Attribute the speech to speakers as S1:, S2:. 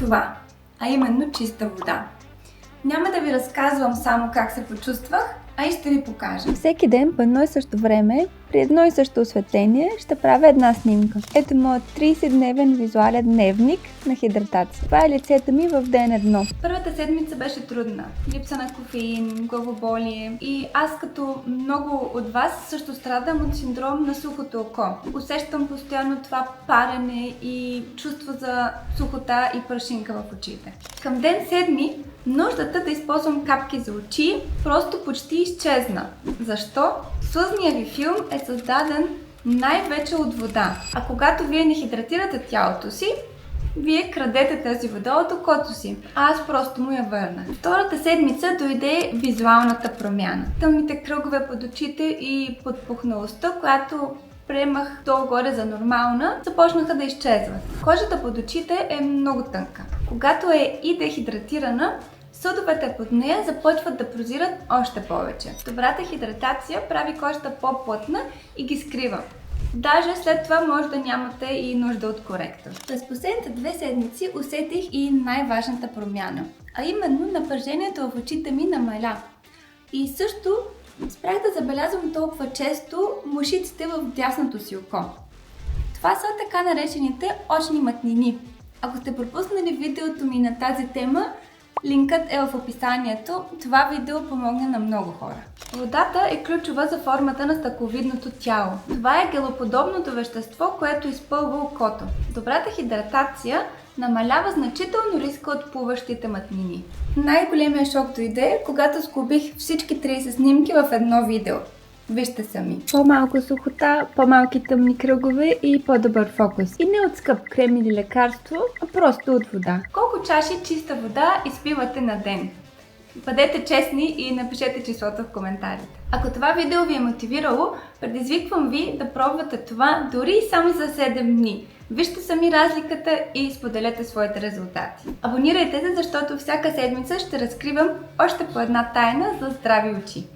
S1: това, а именно чиста вода. Няма да ви разказвам само как се почувствах, а и ще ви покажа.
S2: Всеки ден по едно и също време, при едно и също осветление, ще правя една снимка. Ето моят 30-дневен визуален дневник на хидратация. Това е лицето ми в ден едно.
S1: Първата седмица беше трудна. Липса на кофеин, главоболие и аз като много от вас също страдам от синдром на сухото око. Усещам постоянно това парене и чувство за сухота и прашинка в очите. Към ден седми нуждата да използвам капки за очи просто почти изчезна. Защо? Слъзният ви филм е създаден най-вече от вода. А когато вие не хидратирате тялото си, вие крадете тази вода от окото си. А аз просто му я върнах. Втората седмица дойде визуалната промяна. Тъмните кръгове под очите и подпухналостта, която приемах долу-горе за нормална, започнаха да изчезват. Кожата под очите е много тънка. Когато е и дехидратирана, съдовете под нея започват да прозират още повече. Добрата хидратация прави кожата по-плътна и ги скрива. Даже след това може да нямате и нужда от коректор. През последните 2 седмици усетих и най-важната промяна, а именно напрежението в очите ми намаля. И също спрях да забелязвам толкова често мушиците в дясното си око. Това са така наречените очни мътнини. Ако сте пропуснали видеото ми на тази тема, линкът е в описанието. Това видео помогна на много хора. Водата е ключова за формата на стъкловидното тяло. Това е гелоподобното вещество, което изпълва окото. Добрата хидратация намалява значително риска от плуващите мътнини. Най-големият шок дойде, когато сглобих всички 30 снимки в едно видео. Вижте сами.
S2: По-малко сухота, по-малки тъмни кръгове и по-добър фокус. И не от скъп крем или лекарство, а просто от вода.
S1: Колко чаши чиста вода изпивате на ден? Бъдете честни и напишете числото в коментарите. Ако това видео ви е мотивирало, предизвиквам ви да пробвате това дори само за 7 дни. Вижте сами разликата и споделете своите резултати. Абонирайте се, защото всяка седмица ще разкривам още по една тайна за здрави очи.